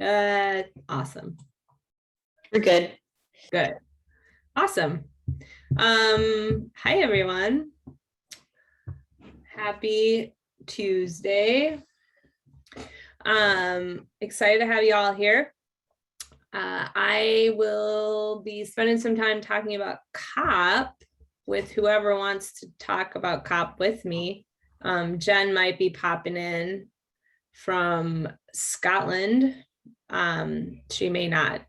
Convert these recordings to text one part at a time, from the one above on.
Awesome. We're good. Good. Awesome. Hi everyone. Happy Tuesday. Excited to have you all here. I will be spending some time talking about COP with whoever wants to talk about COP with me. Jen might be popping in from Scotland. She may not,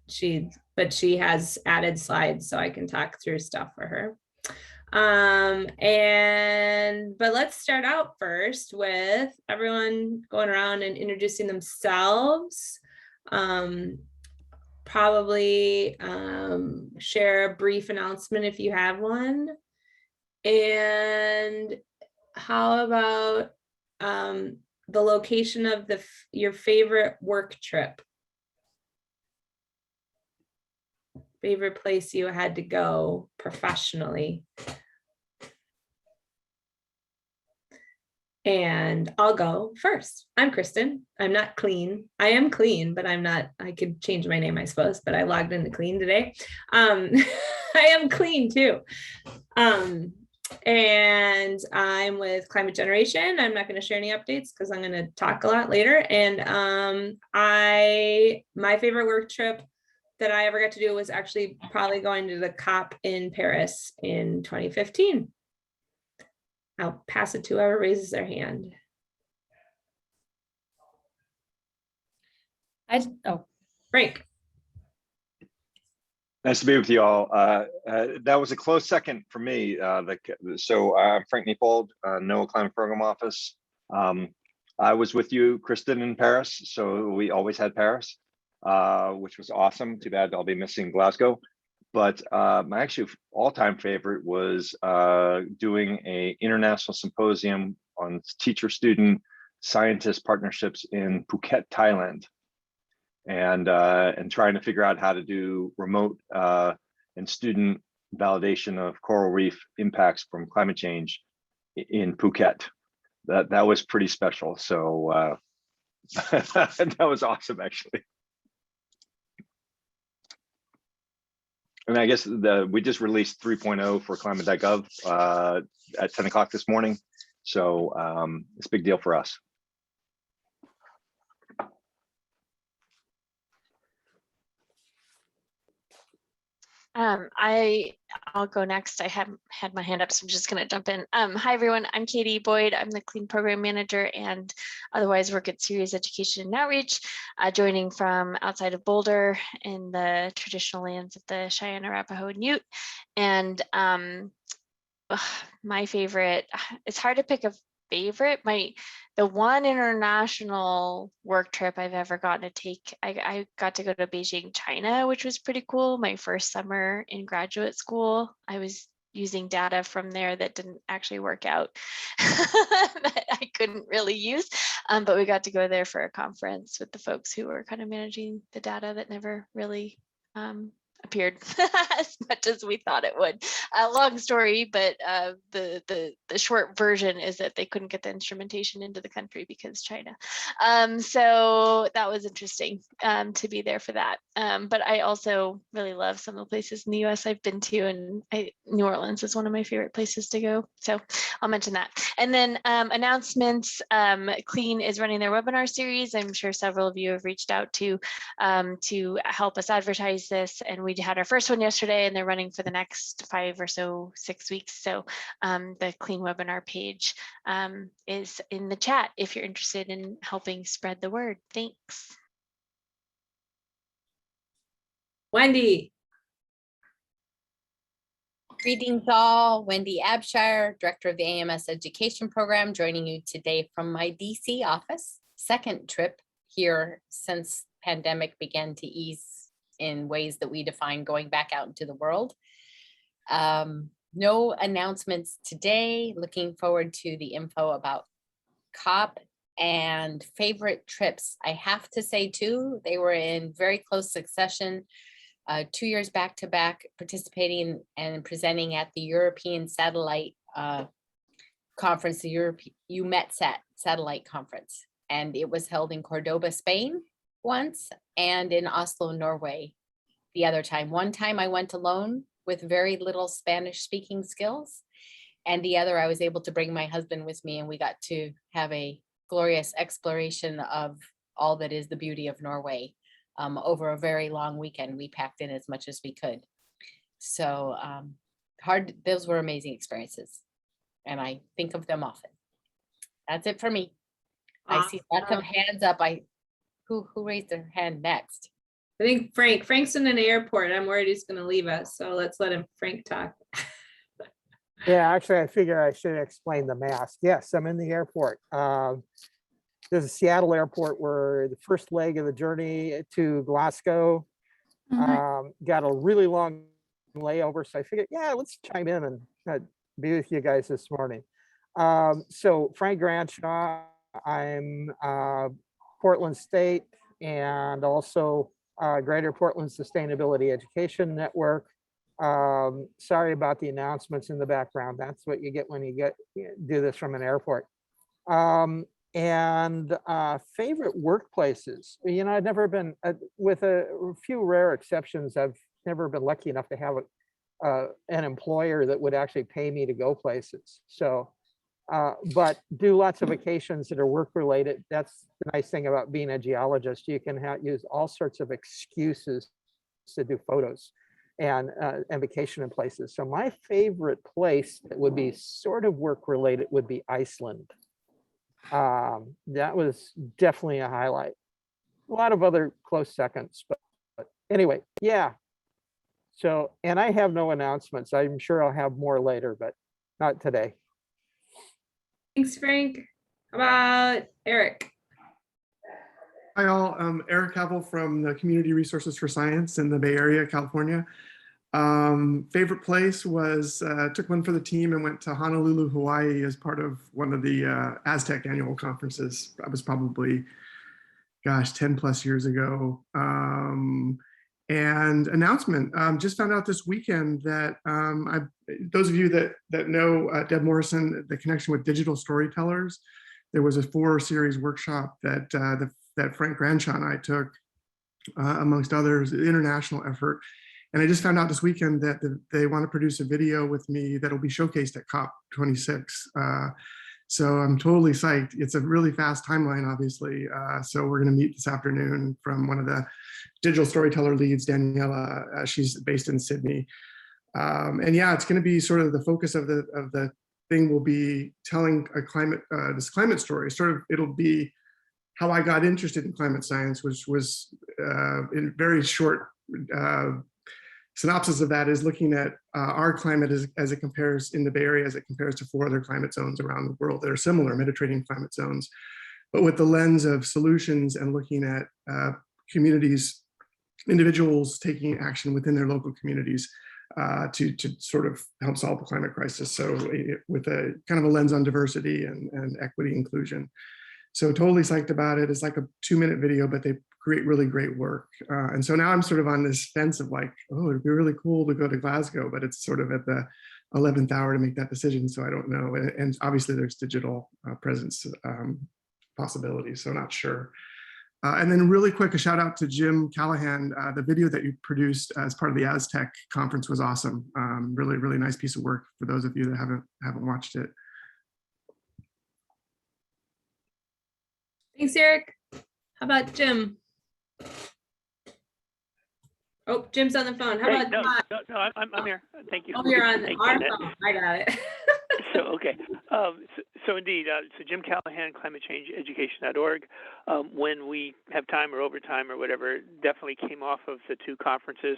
but she has added slides so I can talk through stuff for her. But let's start out first with everyone going around and introducing themselves. Probably share a brief announcement if you have one. And how about the location of your favorite work trip? Favorite place you had to go professionally? And I'll go first. I'm Kristen. I'm not clean. I am clean, but I'm not, I could change my name, I suppose, but I logged into clean today. I am clean too. And I'm with Climate Generation. I'm not going to share any updates because I'm going to talk a lot later. And my favorite work trip that I ever got to do was actually probably going to the COP in Paris in 2015. I'll pass it to whoever raises their hand. Frank. Nice to be with you all. That was a close second for me. I'm Frank Neapold, NOAA Climate Program Office. I was with you, Kristen, in Paris, so we always had Paris, which was awesome. Too bad I'll be missing Glasgow. But my actually all-time favorite was doing an international symposium on teacher-student scientist partnerships in Phuket, Thailand, and trying to figure out how to do remote and student validation of coral reef impacts from climate change in Phuket. That was pretty special. So that was awesome, actually. And I guess we just released 3.0 for climate.gov at 10 o'clock this morning. So it's a big deal for us. I'll go next. I had my hand up, so I'm just going to jump in. Hi, everyone. I'm Katie Boyd. I'm the Clean Program Manager and otherwise work at Serious Education and Outreach, joining from outside of Boulder in the traditional lands of the Cheyenne, Arapaho, and Ute. And my favorite, it's hard to pick a favorite. The one international work trip I've ever gotten to take, I got to go to Beijing, China, which was pretty cool. My first summer in graduate school, I was using data from there that didn't actually work out that I couldn't really use. But we got to go there for a conference with the folks who were kind of managing the data that never really appeared as much as we thought it would. Long story, but the short version is that they couldn't get the instrumentation into the country because China. So that was interesting to be there for that. But I also really love some of the places in the US I've been to, and New Orleans is one of my favorite places to go. So I'll mention that. And then announcements, Clean is running their webinar series. I'm sure several of you have reached out to help us advertise this, and we had our first one yesterday, and they're running for the next 5 or so 6 weeks. So the Clean webinar page is in the chat if you're interested in helping spread the word. Thanks. Wendy. Greetings all, Wendy Abshire, Director of the AMS Education Program, joining you today from my DC office. Second trip here since pandemic began to ease in ways that we define going back out into the world. No announcements today. Looking forward to the info about COP and favorite trips. I have to say too, they were in very close succession. 2 years back to back, participating and presenting at the European Satellite Conference, the EUMETSAT Satellite Conference. And it was held in Cordoba, Spain. once and in Oslo, Norway the other time. One time I went alone with very little Spanish speaking skills. And the other, I was able to bring my husband with me, and we got to have a glorious exploration of all that is the beauty of Norway. Over a very long weekend, we packed in as much as we could. So those were amazing experiences. And I think of them often. That's it for me. I see lots of hands up. Who raised their hand next? I think Frank's in an airport. I'm worried he's gonna leave us, so let's let Frank talk. Yeah, actually, I figure I should explain the mask. Yes, I'm in the airport. There's a Seattle airport where the first leg of the journey to Glasgow got a really long layover. So I figured, yeah, let's chime in and be with you guys this morning. So Frank Granshaw, I'm Portland State and also Greater Portland Sustainability Education Network. Sorry about the announcements in the background. That's what you get when you do this from an airport. And favorite workplaces. You know, I've never been, with a few rare exceptions, I've never been lucky enough to have an employer that would actually pay me to go places. So, but do lots of vacations that are work related. That's the nice thing about being a geologist. You can use all sorts of excuses to do photos and vacation in places. So my favorite place that would be sort of work related would be Iceland. That was definitely a highlight. A lot of other close seconds, but anyway, yeah. So, and I have no announcements. I'm sure I'll have more later, but not today. Thanks, Frank. How about Eric? Hi all, Eric Havel from the Community Resources for Science in the Bay Area, California. Favorite place was, took one for the team and went to Honolulu, Hawaii as part of one of the Aztec annual conferences. That was probably, gosh, 10 plus years ago. And announcement, just found out this weekend that those of you that know Deb Morrison, the connection with digital storytellers, there was a 4-series workshop that that Frank Granshaw and I took, amongst others, an international effort. And I just found out this weekend that they want to produce a video with me that'll be showcased at COP26. So I'm totally psyched. It's a really fast timeline, obviously. So we're going to meet this afternoon from one of the digital storyteller leads, Daniela. She's based in Sydney. And yeah, it's going to be sort of the focus of the thing will be telling a this climate story. Sort of, it'll be how I got interested in climate science, which was in very short synopsis of that is looking at our climate as it compares in the Bay Area, as it compares to 4 other climate zones around the world that are similar, Mediterranean climate zones, but with the lens of solutions and looking at communities, individuals taking action within their local communities to sort of help solve the climate crisis. So with a kind of a lens on diversity and equity inclusion. So totally psyched about it. It's like a 2-minute video, but they create really great work. And so now I'm sort of on this fence of like, oh, it'd be really cool to go to Glasgow, but it's sort of at the 11th hour to make that decision. So I don't know. And obviously there's digital presence possibilities, so not sure. And then really quick, a shout out to Jim Callahan. The video that you produced as part of the Aztec conference was awesome. Really, really nice piece of work for those of you that haven't watched it. Thanks, Eric. How about Jim? Oh, Jim's on the phone. How about Todd? No, I'm here. Thank you. Oh, you're on Thank our you. phone. I got it. So, okay. So indeed, so Jim Callahan, climatechangeeducation.org. When we have time or overtime or whatever, definitely came off of the 2 conferences.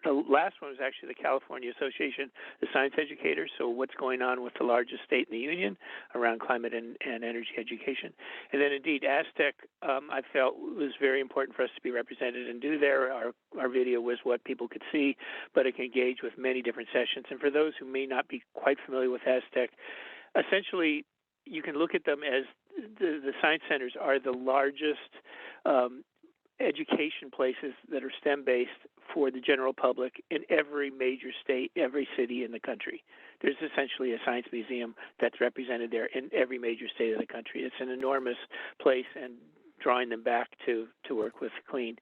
The last one was actually the California Association of Science Educators. So what's going on with the largest state in the union around climate and energy education. And then indeed, Aztec, I felt was very important for us to be represented and do there. Our video was what people could see, but it can engage with many different sessions. And for those who may not be quite familiar with Aztec, essentially, you can look at them as the science centers are the largest education places that are STEM-based for the general public in every major state, every city in the country. There's essentially a science museum that's represented there in every major state of the country. It's an enormous place and drawing them back to work with clean.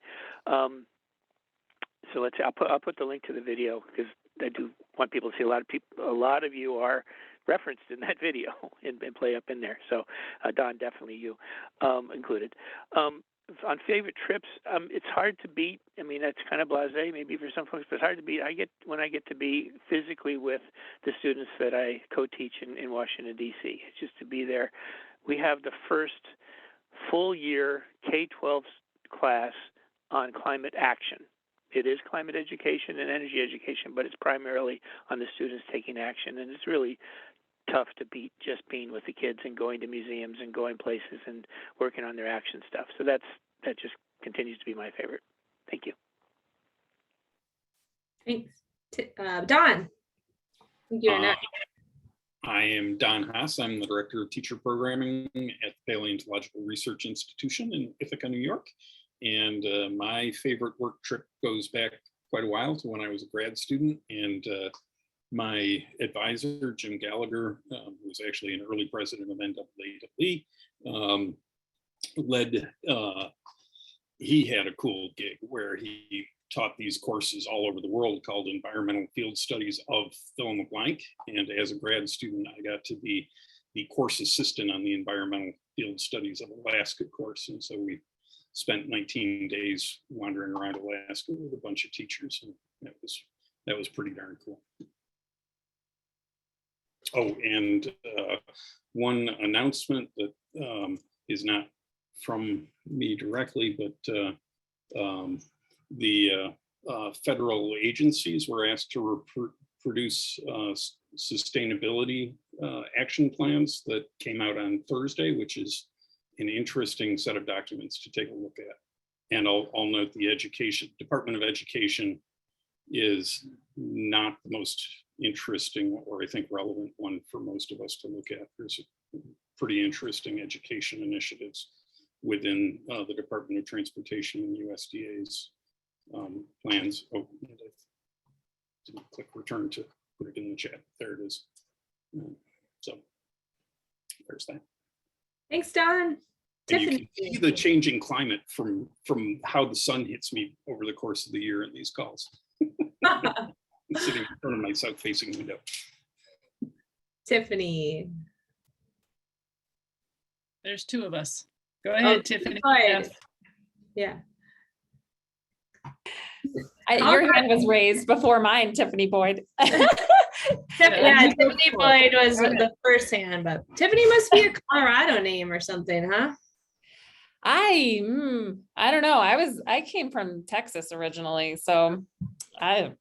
So I'll put the link to the video because I do want people to see a lot of you are referenced in that video and play up in there. So Don, definitely you included. On favorite trips, it's hard to beat. I mean, that's kind of blasé maybe for some folks, but it's hard to beat. When I get to be physically with the students that I co-teach in Washington, D.C. It's just to be there. We have the first full year K-12 class on climate action. It is climate education and energy education, but it's primarily on the students taking action. And it's really tough to beat just being with the kids and going to museums and going places and working on their action stuff. So that just continues to be my favorite. Thank you. Thanks. Don, you're next. I am Don Haas. I'm the Director of Teacher Programming at the Paleontological Research Institution in Ithaca, New York. And my favorite work trip goes back quite a while to when I was a grad student. And my advisor, Jim Gallagher, who was actually an early president of NAACP, he had a cool gig where he taught these courses all over the world called Environmental Field Studies of fill in the blank. And as a grad student, I got to be the course assistant on the Environmental Field Studies of Alaska course. And so we spent 19 days wandering around Alaska with a bunch of teachers, and that was pretty darn cool. Oh, and one announcement that is not from me directly, but the federal agencies were asked to produce sustainability action plans that came out on Thursday, which is an interesting set of documents to take a look at. And I'll note the Department of Education is not the most interesting or I think relevant one for most of us to look at. There's pretty interesting education initiatives within the Department of Transportation and USDA's plans. Oh, and I didn't click return to put it in the chat. There it is. So there's that. Thanks, Don. And you Tiffany. can see the changing climate from how the sun hits me over the course of the year in these calls. I'm sitting in front of my south-facing window. Tiffany. There's two of us. Go ahead, Tiffany. Yeah. Your hand was raised before mine, Tiffany Boyd. Tiffany Boyd was the first hand, but Tiffany must be a Colorado name or something, huh? I don't know. I came from Texas originally, so I'm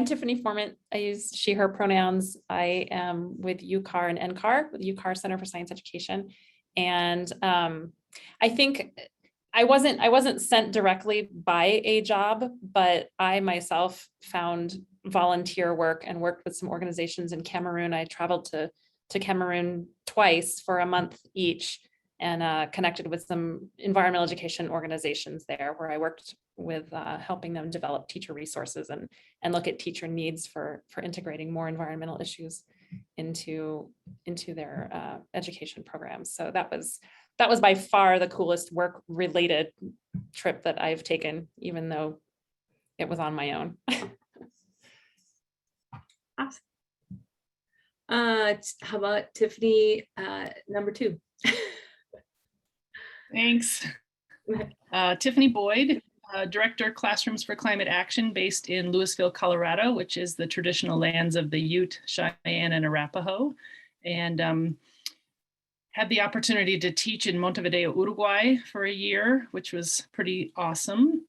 Tiffany Forman. I use she, her pronouns. I am with UCAR and NCAR, with the UCAR Center for Science Education. And I think I wasn't sent directly by a job, but I myself found volunteer work and worked with some organizations in Cameroon. I traveled to Cameroon twice for a month each and connected with some environmental education organizations there, where I worked with helping them develop teacher resources and look at teacher needs for integrating more environmental issues into their education programs. So that was by far the coolest work related trip that I've taken, even though it was on my own. Awesome. How about Tiffany, number 2? Thanks. Tiffany Boyd, Director, Classrooms for Climate Action, based in Louisville, Colorado, which is the traditional lands of the Ute, Cheyenne, and Arapaho. And had the opportunity to teach in Montevideo, Uruguay for a year, which was pretty awesome.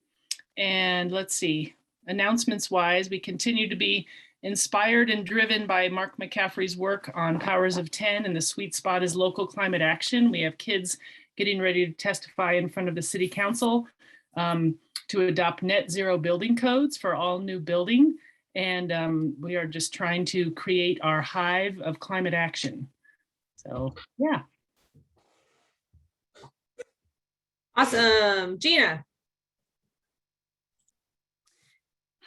And let's see, announcements wise, we continue to be inspired and driven by Mark McCaffrey's work on Powers of 10, and the sweet spot is local climate action. We have kids getting ready to testify in front of the City Council to adopt net zero building codes for all new building. And we are just trying to create our hive of climate action. So, yeah. Awesome. Gina.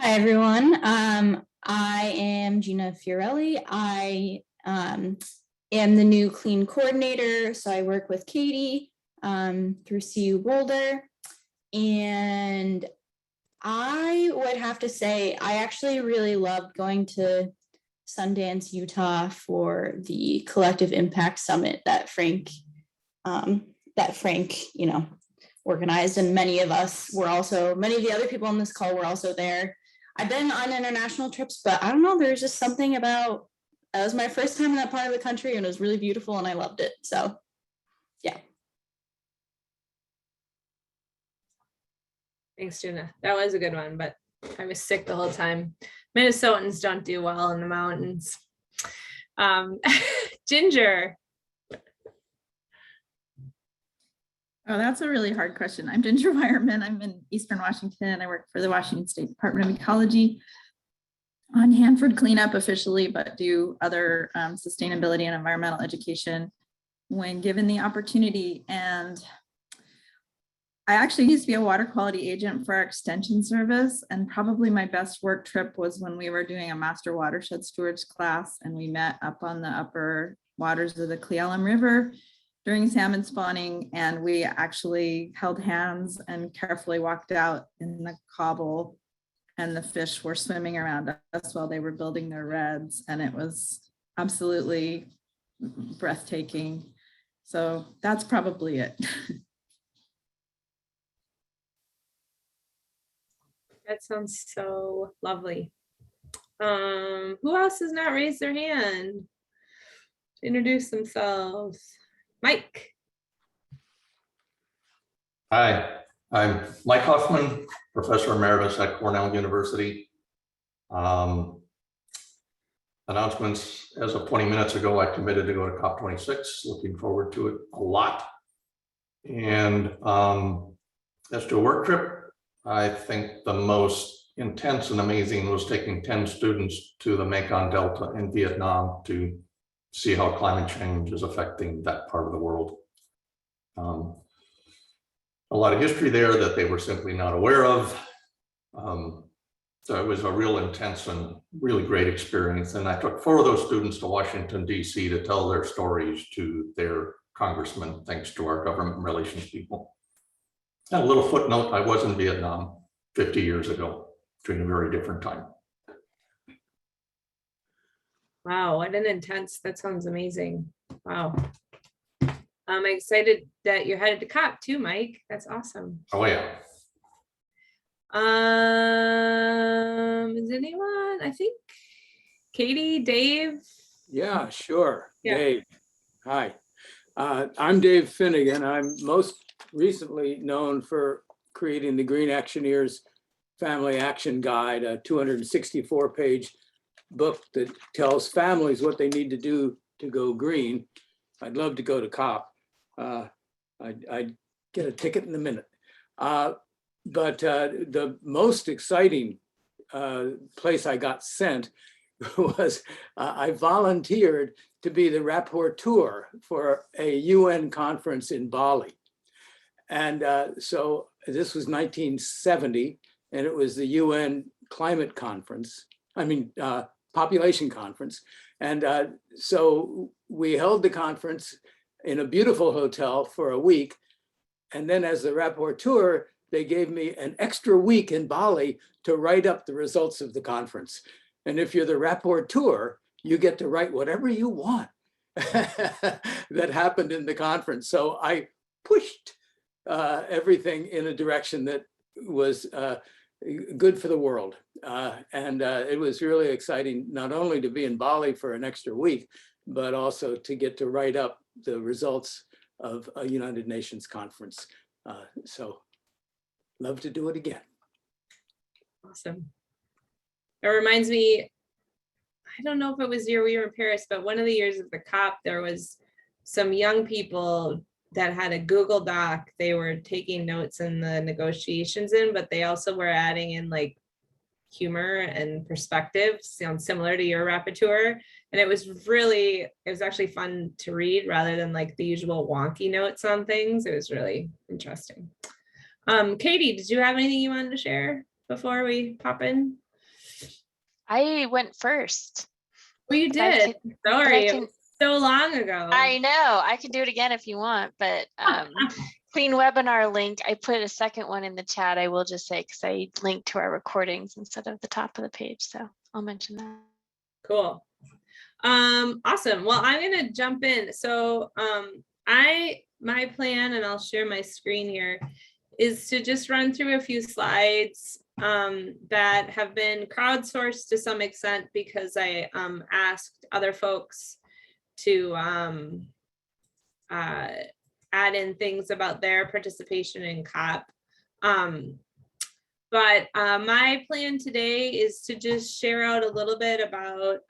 Hi, everyone. I am Gina Fiorelli. I am am the new clean coordinator. So I work with Katie through CU Boulder. And I would have to say, I actually really loved going to Sundance, Utah for the Collective Impact Summit that Frank, organized. And many of the other people on this call were also there. I've been on international trips, but I don't know, there's just something about, it was my first time in that part of the country and it was really beautiful and I loved it. So, yeah. Thanks, Juna. That was a good one, but I was sick the whole time. Minnesotans don't do well in the mountains. Ginger. Oh, that's a really hard question. I'm Ginger Wireman. I'm in Eastern Washington. I work for the Washington State Department of Ecology on Hanford Cleanup officially, but do other sustainability and environmental education when given the opportunity. And I actually used to be a water quality agent for our extension service. And probably my best work trip was when we were doing a master watershed stewards class and we met up on the upper waters of the Cle Elum River during salmon spawning, and we actually held hands and carefully walked out in the cobble, and the fish were swimming around us while they were building their redds, and it was absolutely breathtaking. So that's probably it. That sounds so lovely. Who else has not raised their hand to introduce themselves? Mike. Hi, I'm Mike Huffman, Professor Emeritus at Cornell University. Announcements, as of 20 minutes ago, I committed to go to COP26, looking forward to it a lot. And as to a work trip, I think the most intense and amazing was taking 10 students to the Mekong Delta in Vietnam to see how climate change is affecting that part of the world. A lot of history there that they were simply not aware of. So it was a real intense and really great experience. And I took 4 of those students to Washington, DC to tell their stories to their congressman, thanks to our government relations people. And a little footnote, I was in Vietnam 50 years ago during a very different time. Wow, what an intense, that sounds amazing. Wow. I'm excited that you're headed to COP too, Mike. That's awesome. Oh yeah. Is anyone, I think Katie, Dave? Yeah, sure. Yeah. Dave. Hi. I'm Dave Finnegan. I'm most recently known for creating the Green Actioneers Family Action Guide, a 264-page book that tells families what they need to do to go green. I'd love to go to COP. I'd get a ticket in a minute. But the most exciting place I got sent was I volunteered to be the rapporteur for a UN conference in Bali. And so this was 1970, and it was the UN climate conference, population conference. And so we held the conference in a beautiful hotel for a week. And then as the rapporteur, they gave me an extra week in Bali to write up the results of the conference. And if you're the rapporteur, you get to write whatever you want that happened in the conference. So I pushed everything in a direction that was good for the world. And it was really exciting, not only to be in Bali for an extra week, but also to get to write up the results of a United Nations conference. So love to do it again. Awesome. It reminds me, I don't know if it was the year we were in Paris, but one of the years of the COP, there was some young people that had a Google Doc. They were taking notes in the negotiations but they also were adding in like humor and perspective, sounds similar to your rapporteur. And it was actually fun to read rather than like the usual wonky notes on things. It was really interesting. Katie, did you have anything you wanted to share before we pop in? I went first. Oh, you did. Sorry. So long ago. I know, I can do it again if you want, but clean webinar link, I put a second one in the chat. I will just say, because I linked to our recordings instead of the top of the page. So I'll mention that. Cool. Awesome. Well, I'm gonna jump in. So my plan, and I'll share my screen here, is to just run through a few slides that have been crowdsourced to some extent because I asked other folks to add in things about their participation in COP. But my plan today is to just share out a little bit about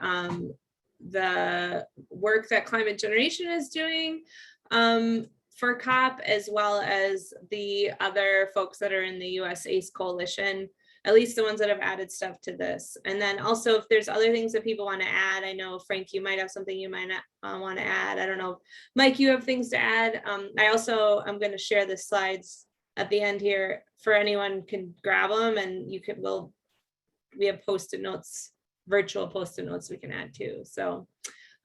the work that Climate Generation is doing for COP, as well as the other folks that are in the US ACE Coalition, at least the ones that have added stuff to this. And then also if there's other things that people want to add, I know Frank, you might have something you might not want to add. I don't know, Mike, you have things to add. I also, I'm going to share the slides at the end here for anyone can grab them, and you can, we have post-it notes, virtual post-it notes we can add too. So,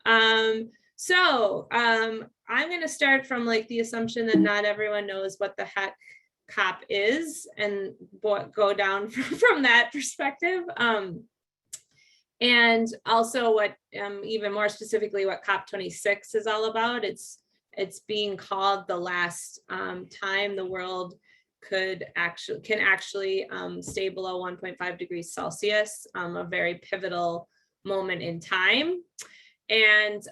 I'm going to start from like the assumption that not everyone knows what the heck COP is, and go down from that perspective. And also what, even more specifically, what COP26 is all about. It's being called the last time the world can actually stay below 1.5 degrees Celsius, a very pivotal moment in time. And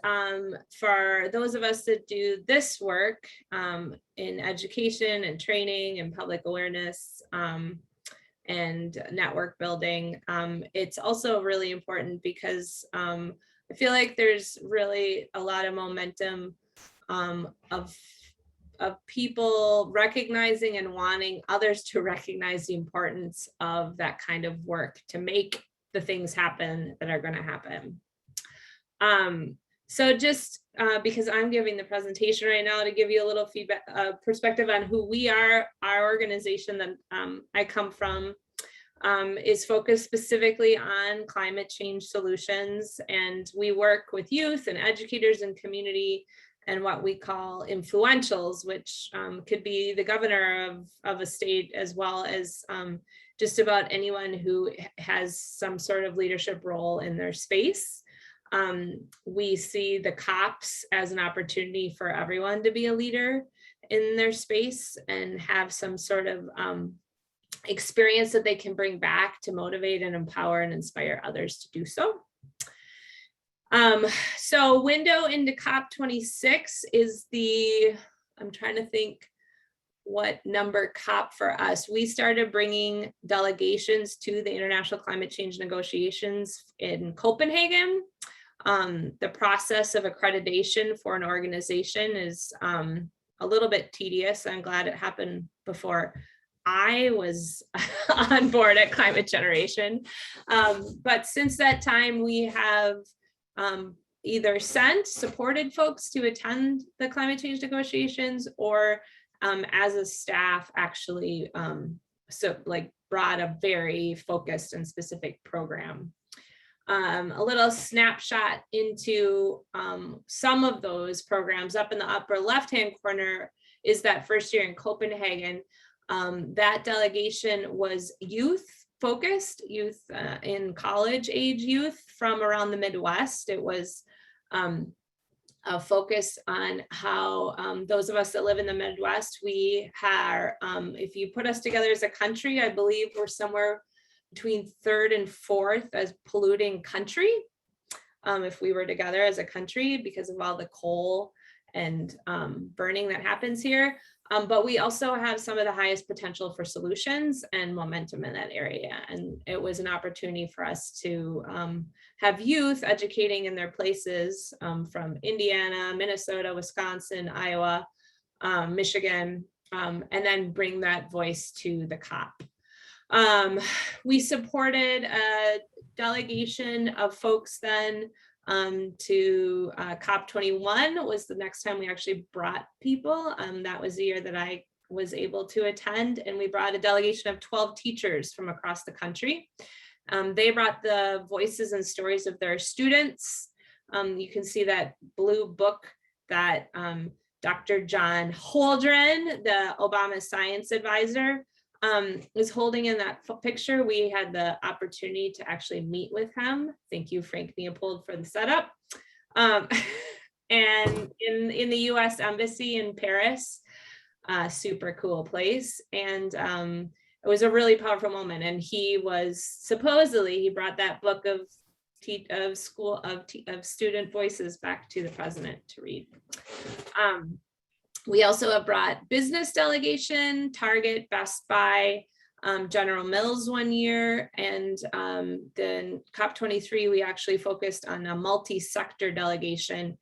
for those of us that do this work in education and training and public awareness and network building, it's also really important because I feel like there's really a lot of momentum of people recognizing and wanting others to recognize the importance of that kind of work to make the things happen that are going to happen. So just because I'm giving the presentation right now to give you a little feedback, perspective on who we are, our organization that I come from is focused specifically on climate change solutions. And we work with youth and educators and community and what we call influentials, which could be the governor of a state, as well as just about anyone who has some sort of leadership role in their space. We see the COPs as an opportunity for everyone to be a leader in their space and have some sort of experience that they can bring back to motivate and empower and inspire others to do so. So window into COP26 is I'm trying to think what number COP for us. We started bringing delegations to the international climate change negotiations in Copenhagen. The process of accreditation for an organization is a little bit tedious. I'm glad it happened before I was on board at Climate Generation. But since that time, we have either supported folks to attend the climate change negotiations, or as a staff actually brought a very focused and specific program. A little snapshot into some of those programs. Up in the upper left-hand corner is that first year in Copenhagen. That delegation was youth focused, youth in college age youth from around the Midwest. It was a focus on how those of us that live in the Midwest, we are, if you put us together as a country, I believe we're somewhere between 3rd and 4th as polluting country, if we were together as a country, because of all the coal and burning that happens here. But we also have some of the highest potential for solutions and momentum in that area. And it was an opportunity for us to have youth educating in their places from Indiana, Minnesota, Wisconsin, Iowa, Michigan, and then bring that voice to the COP. We supported a delegation of folks then to COP21 was the next time we actually brought people. That was the year that I was able to attend, and we brought a delegation of 12 teachers from across the country. They brought the voices and stories of their students You can see that blue book that Dr. John Holdren, the Obama science advisor, is holding in that picture. We had the opportunity to actually meet with him. Thank you, Frank Leopold, for the setup. And in the US Embassy in Paris, super cool place. And it was a really powerful moment. And he was supposedly, he brought that book of student voices back to the president to read. We also have brought business delegation, Target, Best Buy, General Mills one year, and then COP23, we actually focused on a multi-sector delegation,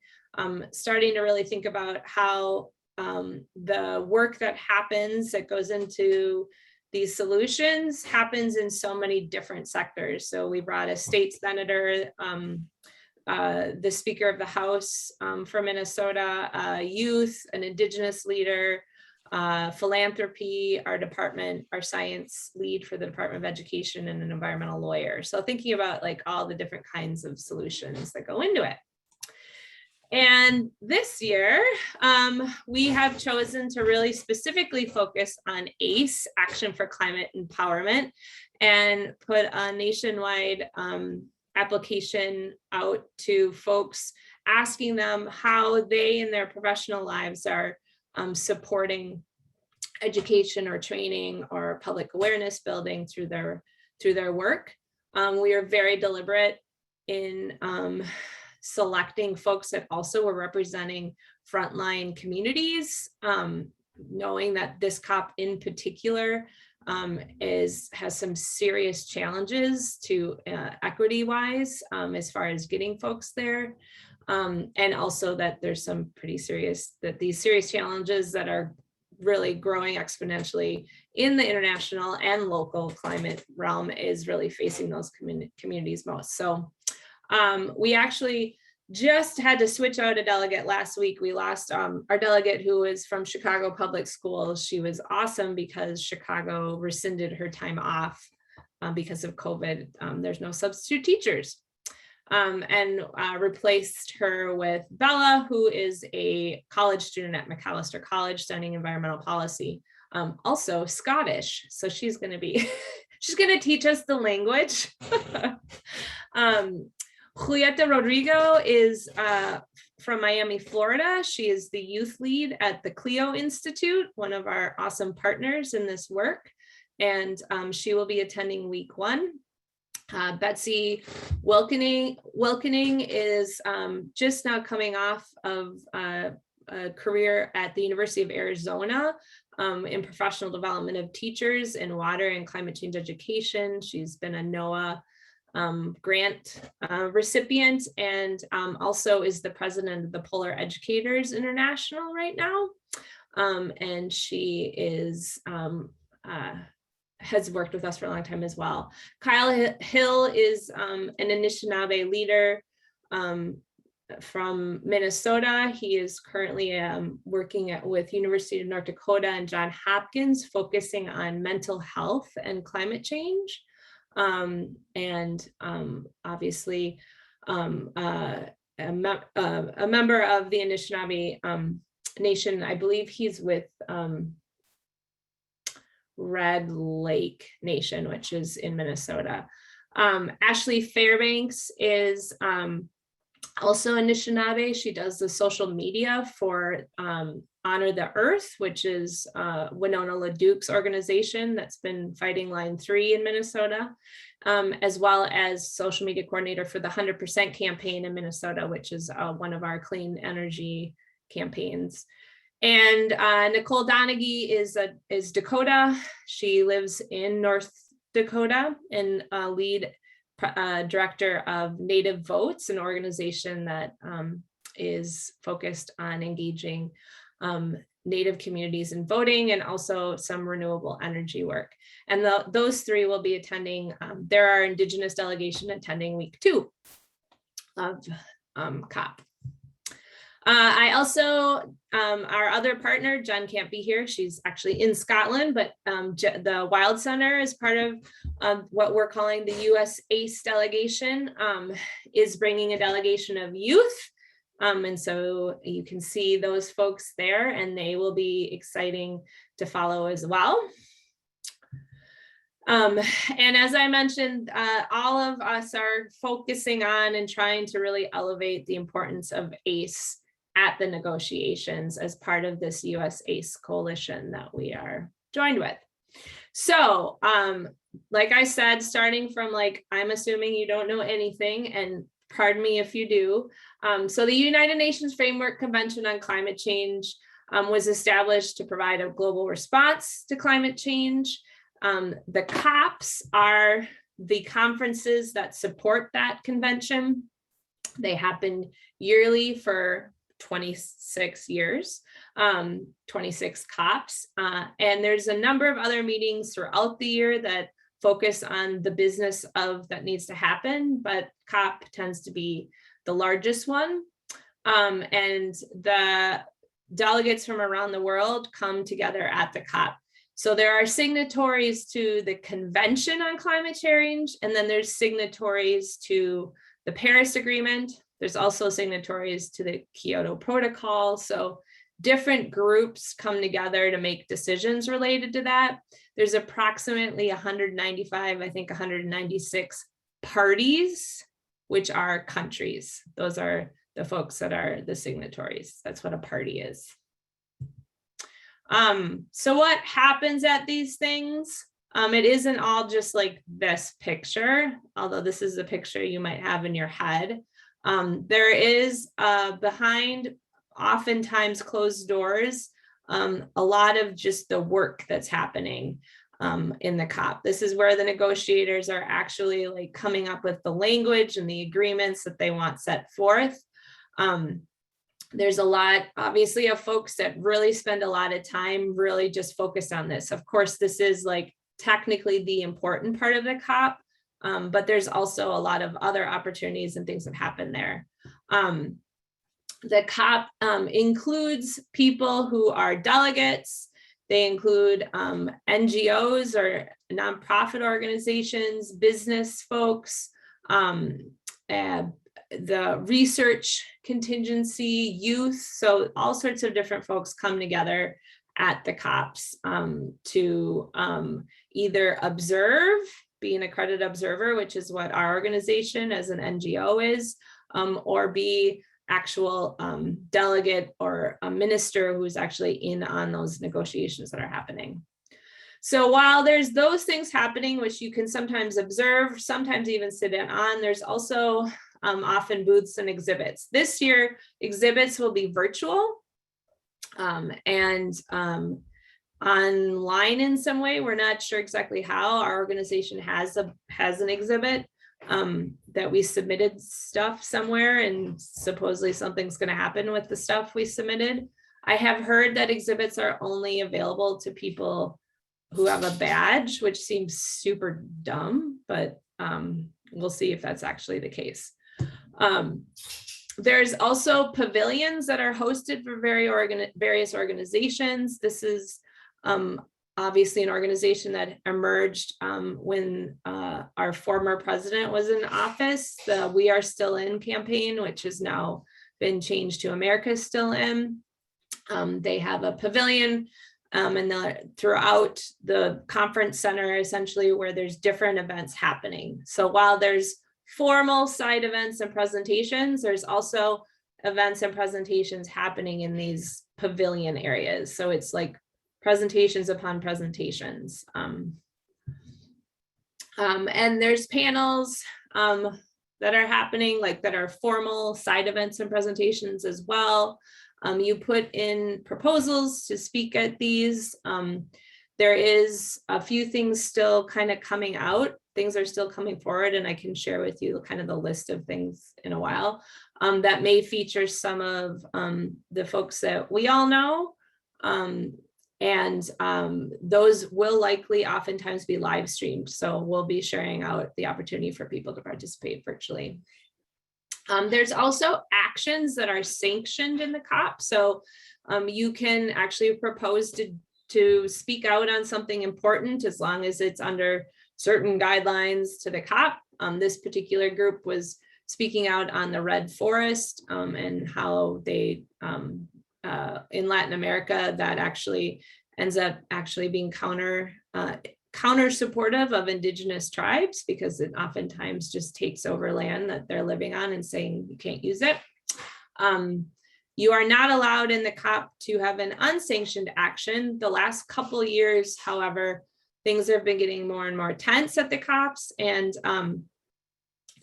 starting to really think about how the work that happens that goes into these solutions happens in so many different sectors. So we brought a state senator, the Speaker of the House from Minnesota, youth, an Indigenous leader, philanthropy, our science lead for the Department of Education, and an environmental lawyer. So thinking about like all the different kinds of solutions that go into it. And this year, we have chosen to really specifically focus on ACE, Action for Climate Empowerment, and put a nationwide application out to folks, asking them how they in their professional lives are supporting education or training or public awareness building through their work. We are very deliberate in selecting folks that also were representing frontline communities, knowing that this COP in particular has some serious challenges to equity-wise as far as getting folks there. And also that there's some pretty serious, these serious challenges that are really growing exponentially in the international and local climate realm is really facing those communities most. So we actually just had to switch out a delegate last week. We lost our delegate who was from Chicago Public Schools. She was awesome because Chicago rescinded her time off because of COVID. There's no substitute teachers. And replaced her with Bella, who is a college student at McAllister College studying environmental policy, also Scottish. So she's going to be, she's going to teach us the language. Julieta Rodrigo is from Miami, Florida. She is the youth lead at the Clio Institute, one of our awesome partners in this work. And she will be attending week 1. Betsy Wilkening is just now coming off of a career at the University of Arizona in professional development of teachers in water and climate change education. She's been a NOAA grant recipient, and also is the president of the Polar Educators International right now. And she is has worked with us for a long time as well. Kyle Hill is an Anishinaabe leader from Minnesota. He is currently working with University of North Dakota and Johns Hopkins, focusing on mental health and climate change. And obviously a member of the Anishinaabe Nation. I believe he's with Red Lake Nation, which is in Minnesota. Ashley Fairbanks is also Anishinaabe. She does the social media for Honor the Earth, which is Winona LaDuke's organization that's been fighting Line 3 in Minnesota, as well as social media coordinator for the 100% campaign in Minnesota, which is one of our clean energy campaigns. And Nicole Donaghy is Dakota. She lives in North Dakota and lead director of Native Votes, an organization that is focused on engaging Native communities in voting and also some renewable energy work. And those 3 will be attending. There are Indigenous delegation attending week 2 of COP. I also, our other partner, Jen can't be here. She's actually in Scotland, but the Wild Center is part of what we're calling the US ACE delegation, is bringing a delegation of youth. And so you can see those folks there, and they will be exciting to follow as well. And as I mentioned, all of us are focusing on and trying to really elevate the importance of ACE at the negotiations as part of this US ACE coalition that we are joined with. So, like I said, starting from I'm assuming you don't know anything, and pardon me if you do. So the United Nations Framework Convention on Climate Change was established to provide a global response to climate change. The COPs are the conferences that support that convention. They happen yearly for 26 years, 26 COPs. And there's a number of other meetings throughout the year that focus on the business of that needs to happen, but COP tends to be the largest one. And the delegates from around the world come together at the COP. So there are signatories to the Convention on Climate Change, and then there's signatories to the Paris Agreement. There's also signatories to the Kyoto Protocol. So different groups come together to make decisions related to that. There's approximately 195, I think 196 parties, which are countries. Those are the folks that are the signatories. That's what a party is. So what happens at these things? It isn't all just like this picture, although this is a picture you might have in your head. There is behind oftentimes closed doors, a lot of just the work that's happening in the COP. This is where the negotiators are actually coming up with the language and the agreements that they want set forth. There's a lot, obviously, of folks that really spend a lot of time really just focused on this. Of course, this is technically the important part of the COP, but there's also a lot of other opportunities and things that happen there. The COP includes people who are delegates. They include NGOs or nonprofit organizations, business folks, the research contingency, youth. So all sorts of different folks come together at the COPs to either observe, be an accredited observer, which is what our organization as an NGO is, or be actual delegate or a minister who's actually in on those negotiations that are happening. So while there's those things happening, which you can sometimes observe, sometimes even sit in on, there's also often booths and exhibits. This year, exhibits will be virtual and online in some way. We're not sure exactly how. Our organization has an exhibit that we submitted stuff somewhere, and supposedly something's going to happen with the stuff we submitted. I have heard that exhibits are only available to people who have a badge, which seems super dumb, but we'll see if that's actually the case. There's also pavilions that are hosted for various organizations. This is obviously an organization that emerged when our former president was in office. The We Are Still In campaign, which has now been changed to America's Still In. They have a pavilion and throughout the conference center, essentially, where there's different events happening. So while there's formal side events and presentations, there's also events and presentations happening in these pavilion areas. So it's like presentations upon presentations. And there's panels that are happening, that are formal side events and presentations as well. You put in proposals to speak at these. There is a few things still kind of coming out. Things are still coming forward, and I can share with you kind of the list of things in a while that may feature some of the folks that we all know. And those will likely oftentimes be live streamed. So we'll be sharing out the opportunity for people to participate virtually. There's also actions that are sanctioned in the COP. So you can actually propose to speak out on something important as long as it's under certain guidelines to the COP. This particular group was speaking out on the red forest and how they, in Latin America, that actually ends up actually being counter supportive of indigenous tribes, because it oftentimes just takes over land that they're living on and saying you can't use it. You are not allowed in the COP to have an unsanctioned action. The last couple of years, however, things have been getting more and more tense at the COPs, and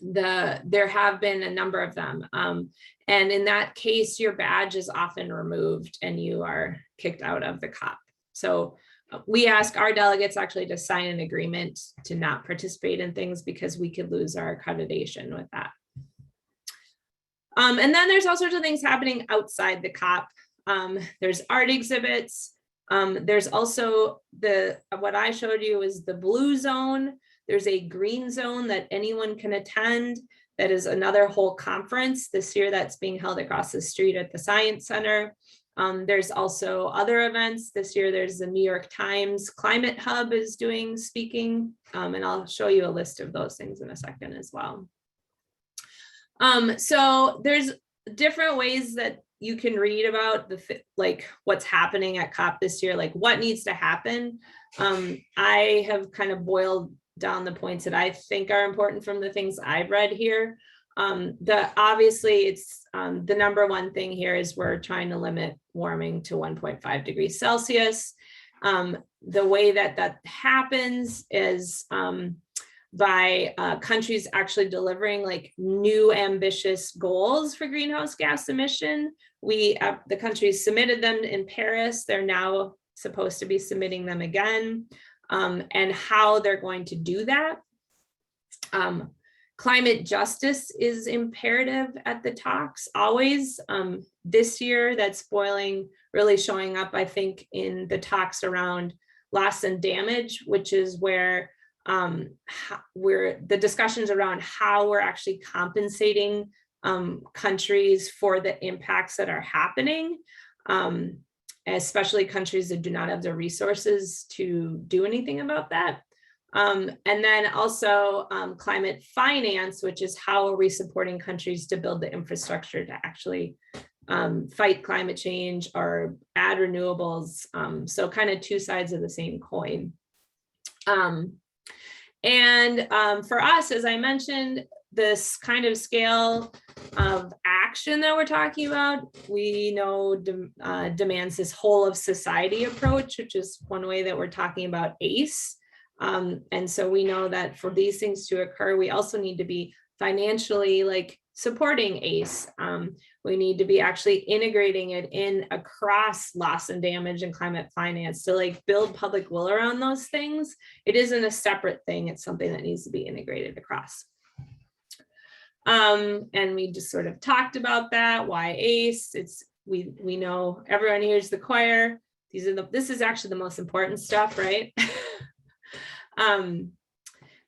there have been a number of them. And in that case, your badge is often removed and you are kicked out of the COP. So we ask our delegates actually to sign an agreement to not participate in things, because we could lose our accreditation with that. And then there's all sorts of things happening outside the COP. There's art exhibits. There's also what I showed you is the blue zone. There's a green zone that anyone can attend. That is another whole conference this year that's being held across the street at the Science Center. There's also other events this year. There's the New York Times Climate Hub is doing speaking, and I'll show you a list of those things in a second as well. So there's different ways that you can read about like what's happening at COP this year, like what needs to happen. I have kind of boiled down the points that I think are important from the things I've read here. Obviously it's the number one thing here is we're trying to limit warming to 1.5 degrees Celsius. The way that happens is by countries actually delivering like new ambitious goals for greenhouse gas emission. The countries submitted them in Paris. They're now supposed to be submitting them again, and how they're going to do that. Climate justice is imperative at the talks always. This year that's really showing up, I think, in the talks around loss and damage, which is where the discussions around how we're actually compensating countries for the impacts that are happening, especially countries that do not have the resources to do anything about that. And then also climate finance, which is how are we supporting countries to build the infrastructure to actually fight climate change or add renewables. So kind of two sides of the same coin. And for us, as I mentioned, this kind of scale of action that we're talking about, we know demands this whole of society approach, which is one way that we're talking about ACE. And so we know that for these things to occur, we also need to be financially like supporting ACE. We need to be actually integrating it in across loss and damage and climate finance to like build public will around those things. It isn't a separate thing. It's something that needs to be integrated across. And we just sort of talked about that. Why ACE? We know everyone hears the choir. This is actually the most important stuff, right?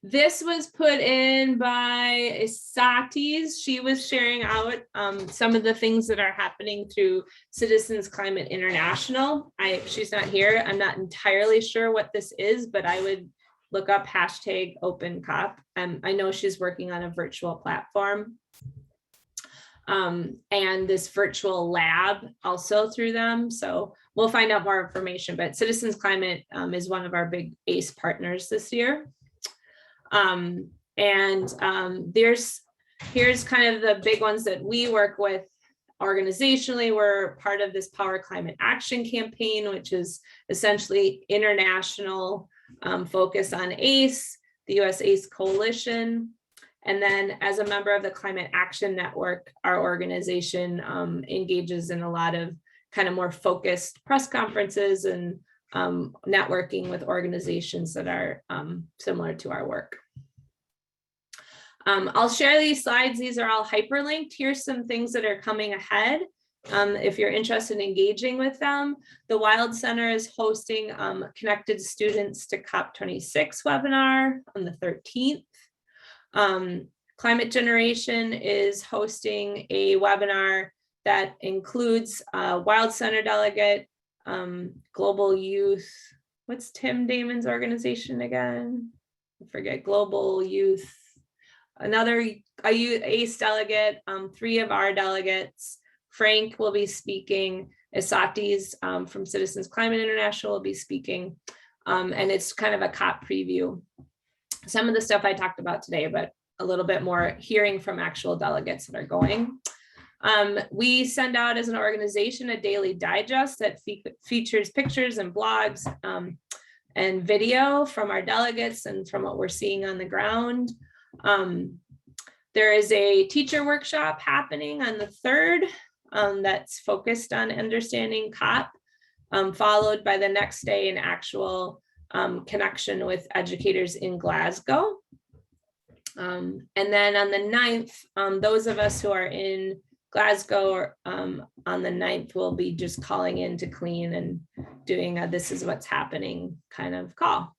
This was put in by Isatis. She was sharing out some of the things that are happening through Citizens Climate International. She's not here. I'm not entirely sure what this is, but I would look up #OpenCOP. I know she's working on a virtual platform. And this virtual lab also through them. So we'll find out more information, but Citizens Climate is one of our big ACE partners this year. Here's kind of the big ones that we work with organizationally. We're part of this Power Climate Action campaign, which is essentially international focus on ACE, the US ACE Coalition. And then as a member of the Climate Action Network, our organization engages in a lot of kind of more focused press conferences and networking with organizations that are similar to our work. I'll share these slides. These are all hyperlinked. Here's some things that are coming ahead. If you're interested in engaging with them, the Wild Center is hosting Connected Students to COP26 webinar on the 13th. Climate Generation is hosting a webinar that includes Wild Center delegate, Global Youth. What's Tim Damon's organization again? I forget. Global Youth. Another ACE delegate, 3 of our delegates. Frank will be speaking. Isatis from Citizens Climate International will be speaking. And it's kind of a COP preview. Some of the stuff I talked about today, but a little bit more hearing from actual delegates that are going. We send out as an organization a daily digest that features pictures and blogs and video from our delegates and from what we're seeing on the ground. There is a teacher workshop happening on the 3rd that's focused on understanding COP, followed by the next day an actual connection with educators in Glasgow. And then on the 9th, those of us who are in Glasgow on the 9th will be just calling in to clean and doing a this is what's happening kind of call.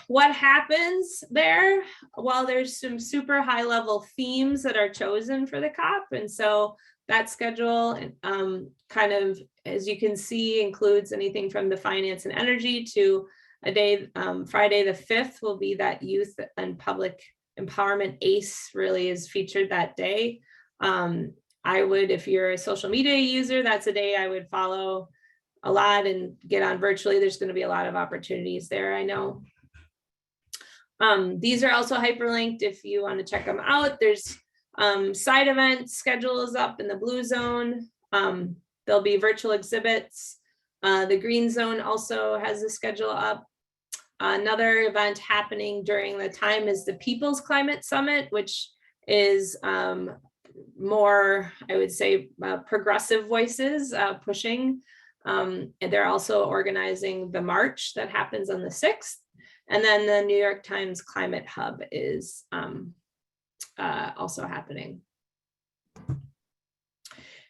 What happens there? Well, there's some super high level themes that are chosen for the COP. And so that schedule kind of, as you can see, includes anything from the finance and energy to a day, Friday the 5th will be that youth and public empowerment ACE really is featured that day. I would, if you're a social media user, that's a day I would follow a lot and get on virtually. There's going to be a lot of opportunities there, I know. These are also hyperlinked if you want to check them out. There's side event schedule is up in the blue zone. There'll be virtual exhibits. The green zone also has the schedule up. Another event happening during the time is the People's Climate Summit, which is more, I would say, progressive voices pushing. And they're also organizing the march that happens on the 6th. And then the New York Times Climate Hub is also happening.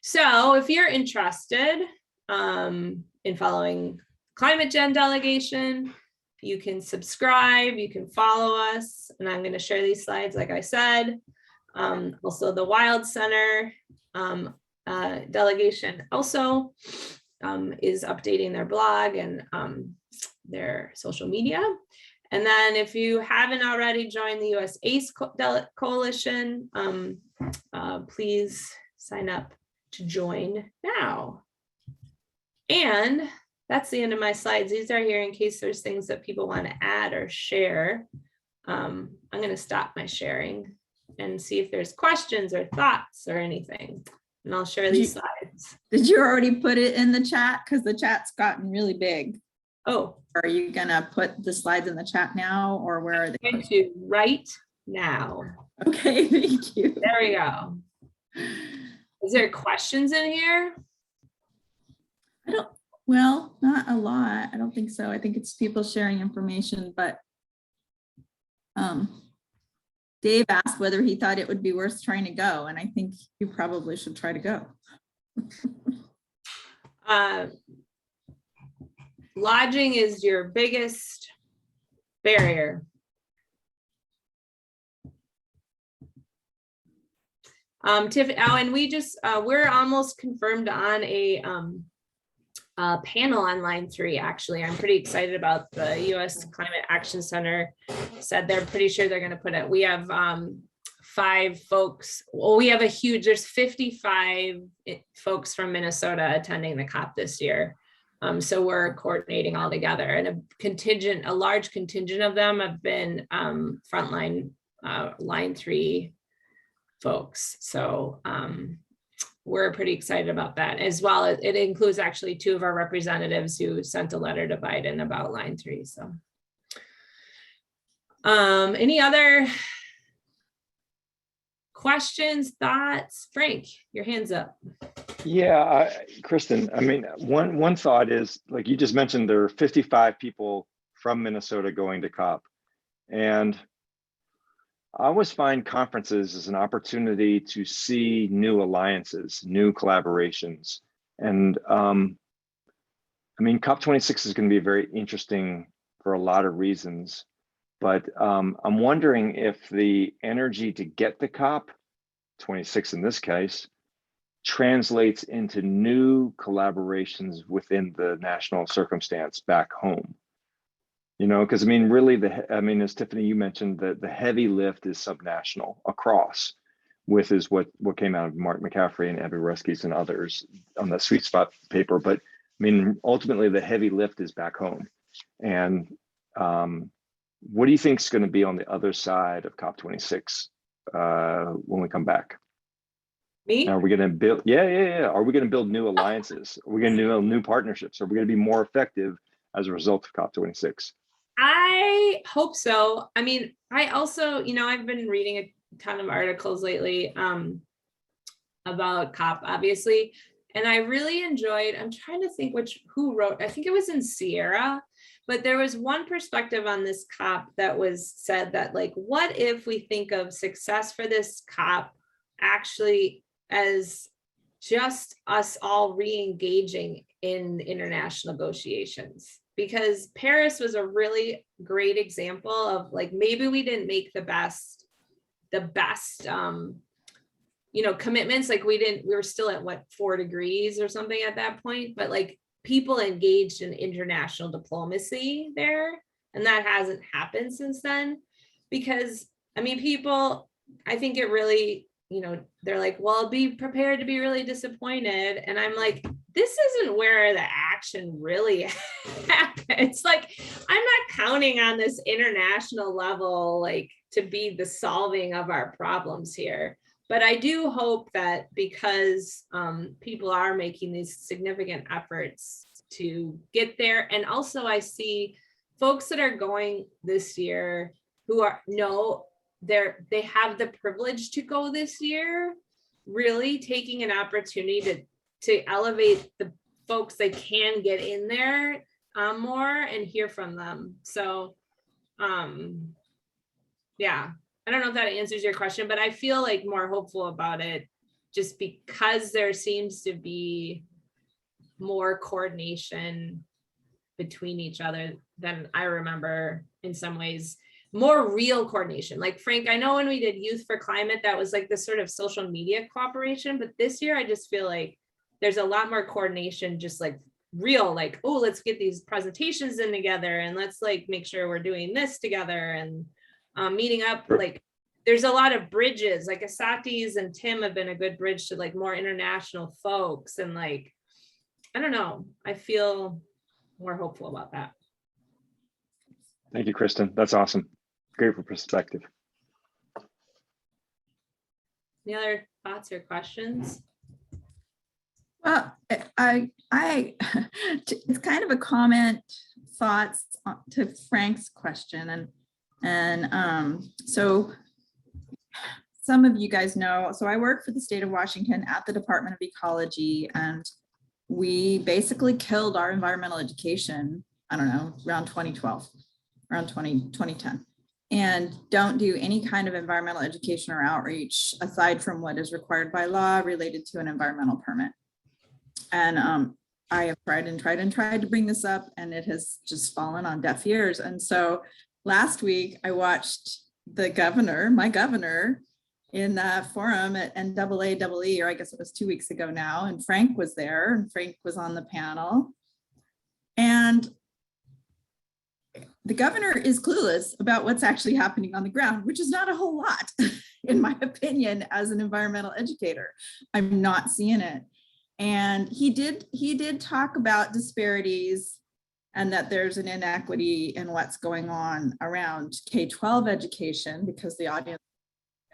So if you're interested in following Climate Gen Delegation, you can subscribe, you can follow us, and I'm going to share these slides, like I said. Also, the Wild Center delegation also is updating their blog and their social media. And then if you haven't already joined the US ACE Coalition, please sign up to join now. And that's the end of my slides. These are here in case there's things that people want to add or share. I'm going to stop my sharing and see if there's questions or thoughts or anything. And I'll share these slides. Did you already put it in the chat? Because the chat's gotten really big. Oh. Are you going to put the slides in the chat now, or where are they? I'm going to right now. Okay, thank you. There we go. Is there questions in here? Well, not a lot. I don't think so. I think it's people sharing information, but Dave asked whether he thought it would be worth trying to go, and I think you probably should try to go. Lodging is your biggest barrier. And we just, we're almost confirmed on a panel on line 3, actually. I'm pretty excited about the US Climate Action Center said they're pretty sure they're going to put it. We have 5 folks. Well, we have there's 55 folks from Minnesota attending the COP this year. So we're coordinating all together, and a large contingent of them have been frontline line 3 folks. So we're pretty excited about that as well. It includes actually 2 of our representatives who sent a letter to Biden about line 3. So any other questions, thoughts? Frank, your hand's up. Yeah, Kristen, I mean, one thought is, like you just mentioned, there are 55 people from Minnesota going to COP. And I always find conferences as an opportunity to see new alliances, new collaborations. And I mean, COP26 is going to be very interesting for a lot of reasons. But I'm wondering if the energy to get the COP26 in this case translates into new collaborations within the national circumstance back home. You know, because I mean, really, as Tiffany, you mentioned, that the heavy lift is subnational across, with is what came out of Mark McCaffrey and Abby Ruskies and others on the sweet spot paper. But I mean, ultimately, the heavy lift is back home. And what do you think is going to be on the other side of COP26 when we come back? Me? Are we going to build? Yeah. Are we going to build new alliances? Are we going to do new partnerships? Are we going to be more effective as a result of COP26? I hope so. I mean, I also, I've been reading a ton of articles lately about COP, obviously, and I really enjoyed, I'm trying to think who wrote, I think it was in Sierra, but there was one perspective on this COP that was said that, like, what if we think of success for this COP actually as just us all re-engaging in international negotiations? Because Paris was a really great example of, like, maybe we didn't make the best commitments. Like we were still at 4 degrees or something at that point, but like people engaged in international diplomacy there. And that hasn't happened since then, because I mean, people, I think it really, they're like, well, be prepared to be really disappointed. And I'm like, this isn't where the action really happens. Like, I'm not counting on this international level, like, to be the solving of our problems here. But I do hope that because people are making these significant efforts to get there. And also I see folks that are going this year who they have the privilege to go this year, really taking an opportunity to elevate the folks that can get in there more and hear from them. So yeah, I don't know if that answers your question, but I feel like more hopeful about it just because there seems to be more coordination between each other than I remember, in some ways. More real coordination. Like, Frank, I know when we did Youth for Climate, that was like this sort of social media cooperation, but this year I just feel like there's a lot more coordination, just like real, like, oh, let's get these presentations in together and let's like make sure we're doing this together and meeting up. Like, there's a lot of bridges, like Asatis and Tim have been a good bridge to like more international folks. And like, I don't know, I feel more hopeful about that. Thank you, Kristen. That's awesome. Great for perspective. Any other thoughts or questions? Well, it's kind of a comment, thoughts to Frank's question. And so some of you guys know, so I work for the state of Washington at the Department of Ecology, and we basically killed our environmental education, I don't know, around 2012, around 2010. And don't do any kind of environmental education or outreach aside from what is required by law related to an environmental permit. And I have tried to bring this up, and it has just fallen on deaf ears. And so last week I watched my governor in the forum at NAAE, or I guess it was 2 weeks ago now, and Frank was there, and Frank was on the panel. And the governor is clueless about what's actually happening on the ground, which is not a whole lot, in my opinion, as an environmental educator. I'm not seeing it. And he did talk about disparities and that there's an inequity in what's going on around K-12 education, because the audience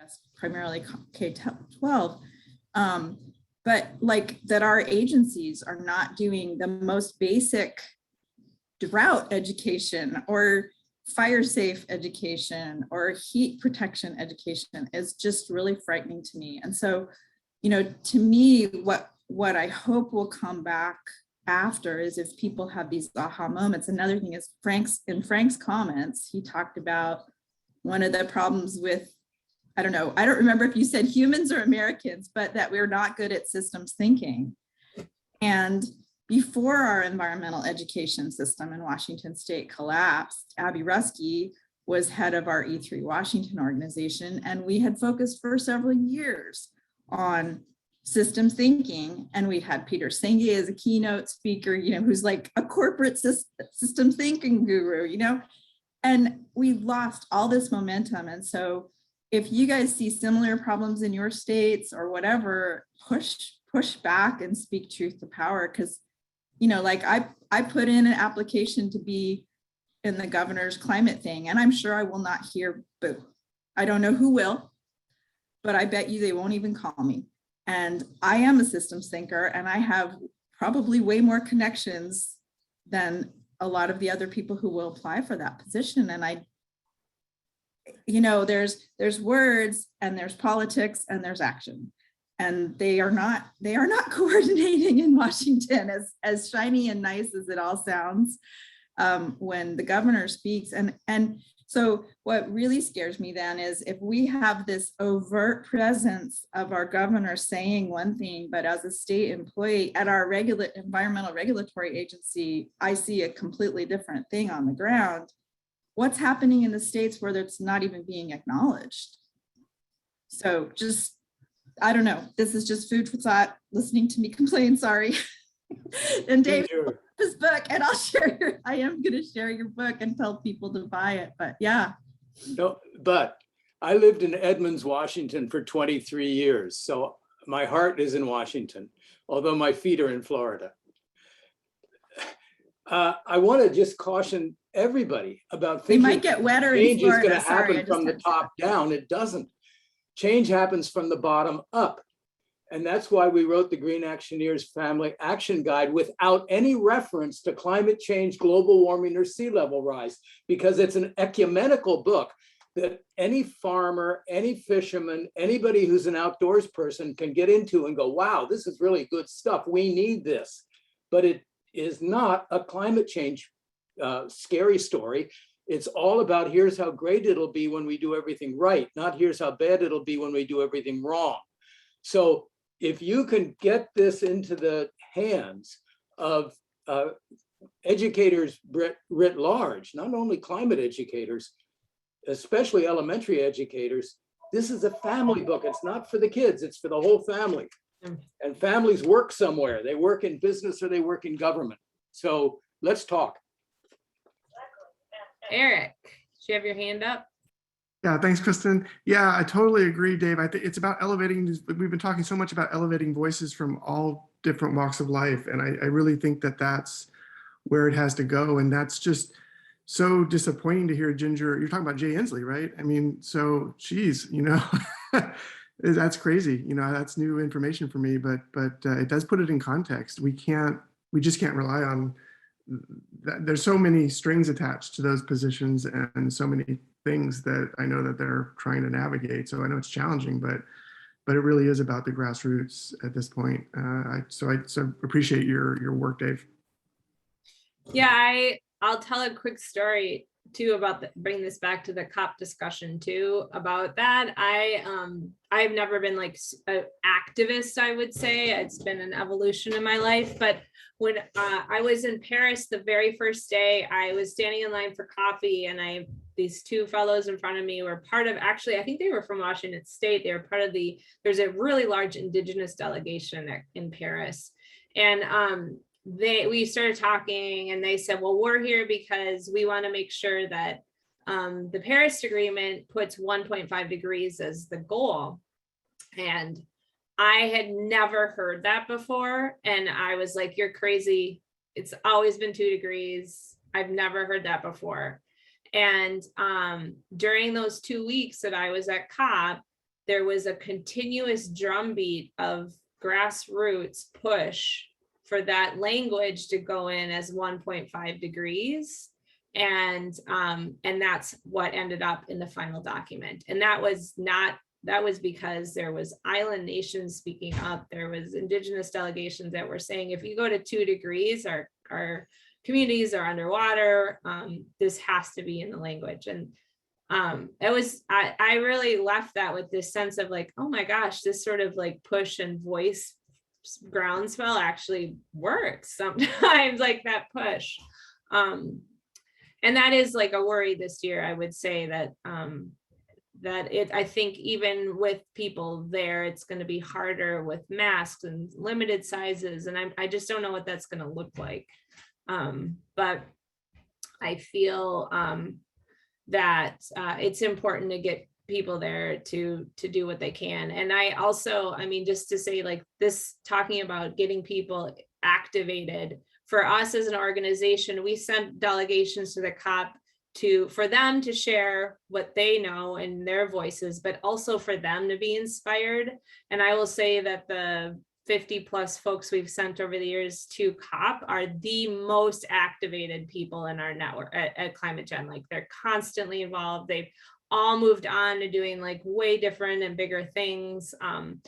is primarily K-12. But like that our agencies are not doing the most basic drought education or fire safe education or heat protection education is just really frightening to me. And so, to me, what I hope will come back after is if people have these aha moments. Another thing is in Frank's comments, he talked about one of the problems with, I don't remember if you said humans or Americans, but that we're not good at systems thinking. And before our environmental education system in Washington State collapsed, Abby Ruski was head of our E3 Washington organization, and we had focused for several years on systems thinking. And we had Peter Senge as a keynote speaker, who's like a corporate systems thinking guru, and we lost all this momentum. And so if you guys see similar problems in your states or whatever, push back and speak truth to power. Because, like I put in an application to be in the governor's climate thing, and I'm sure I will not hear boo. I don't know who will, but I bet you they won't even call me. And I am a systems thinker, and I have probably way more connections than a lot of the other people who will apply for that position. And there's words and there's politics and there's action, and they are not coordinating in Washington, as shiny and nice as it all sounds when the governor speaks. And so what really scares me then is if we have this overt presence of our governor saying one thing, but as a state employee at our environmental regulatory agency, I see a completely different thing on the ground. What's happening in the states where it's not even being acknowledged? So I don't know. This is just food for thought, listening to me complain, sorry. And Dave, his book, and I am going to share your book and tell people to buy it, but yeah. No, but I lived in Edmonds, Washington for 23 years. So my heart is in Washington, although my feet are in Florida. I want to just caution everybody about thinking they might get wetter change in Florida. is going to happen from the top down. It doesn't. Change happens from the bottom up. And that's why we wrote the Green Actioneers Family Action Guide without any reference to climate change, global warming, or sea level rise, because it's an ecumenical book that any farmer, any fisherman, anybody who's an outdoors person can get into and go, wow, this is really good stuff. We need this. But it is not a climate change scary story. It's all about here's how great it'll be when we do everything right, not here's how bad it'll be when we do everything wrong. So if you can get this into the hands of educators writ large, not only climate educators, especially elementary educators, this is a family book. It's not for the kids, it's for the whole family. And families work somewhere. They work in business or they work in government. So let's talk. Eric, do you have your hand up? Yeah, thanks, Kristen. Yeah, I totally agree, Dave. I think it's about elevating. We've been talking so much about elevating voices from all different walks of life. And I really think that that's where it has to go. And that's just so disappointing to hear Ginger. You're talking about Jay Inslee, right? I mean, so geez, that's crazy. That's new information for me, but it does put it in context. We just can't rely on that. There's so many strings attached to those positions and so many things that I know that they're trying to navigate. So I know it's challenging, but it really is about the grassroots at this point. So I appreciate your work, Dave. Yeah, I'll tell a quick story too about bring this back to the COP discussion too about that. I've never been like an activist, I would say. It's been an evolution in my life, but when I was in Paris the very first day, I was standing in line for coffee, and these two fellows in front of me were part of, actually, I think they were from Washington State. They were part of there's a really large indigenous delegation in Paris. And we started talking, and they said, well, we're here because we want to make sure that the Paris Agreement puts 1.5 degrees as the goal. And I had never heard that before. And I was like, you're crazy. It's always been 2 degrees. I've never heard that before. And during those 2 weeks that I was at COP, there was a continuous drumbeat of grassroots push for that language to go in as 1.5 degrees. And that's what ended up in the final document. And that was because there was island nations speaking up. There was indigenous delegations that were saying, if you go to 2 degrees, our communities are underwater. This has to be in the language. And I really left that with this sense of like, oh my gosh, this sort of like push and voice groundswell actually works sometimes, like that push. and that is like a worry this year. I would say that I think even with people there, it's going to be harder with masks and limited sizes, and I just don't know what that's going to look like. But I feel that it's important to get people there to do what they can. And I also, I mean, just to say, like, this, talking about getting people activated, for us as an organization, we sent delegations to the COP for them to share what they know in their voices, but also for them to be inspired. And I will say that the 50 plus folks we've sent over the years to COP are the most activated people in our network at Climate Gen. Like, they're constantly involved. They've all moved on to doing like way different and bigger things. And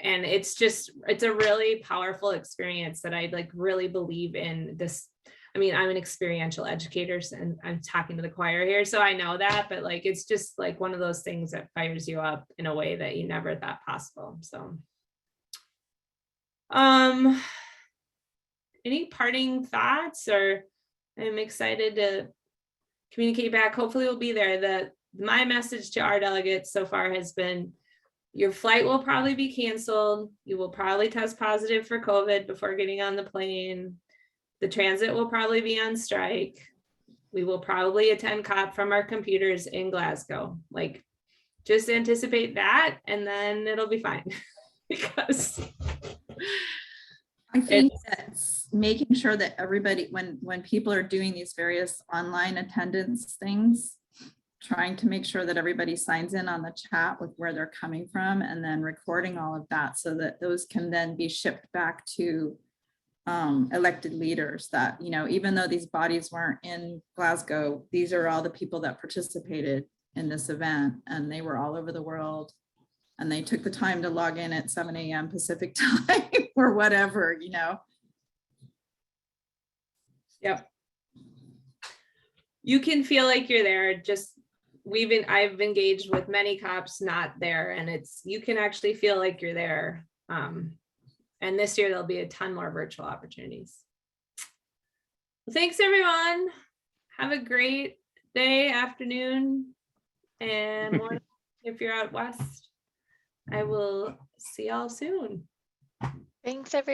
it's a really powerful experience that I like really believe in this. I mean, I'm an experiential educator, and I'm talking to the choir here, so I know that, but like, it's just like one of those things that fires you up in a way that you never thought possible. So, any parting thoughts? Or I'm excited to communicate back. Hopefully we'll be there. My message to our delegates so far has been, your flight will probably be canceled. You will probably test positive for COVID before getting on the plane. The transit will probably be on strike. We will probably attend COP from our computers in Glasgow. Like, just anticipate that, and then it'll be fine. Because I think that's making sure that everybody, when people are doing these various online attendance things, trying to make sure that everybody signs in on the chat with where they're coming from, and then recording all of that so that those can then be shipped back to elected leaders, that, you know, even though these bodies weren't in Glasgow, these are all the people that participated in this event, and they were all over the world, and they took the time to log in at 7 a.m. Pacific time or whatever, you know. Yep. You can feel like you're there. Just I've engaged with many COPs not there, and you can actually feel like you're there. And this year there'll be a ton more virtual opportunities. Well, thanks everyone. Have a great day, afternoon, and morning if you're out west. I will see y'all soon. Thanks, everyone.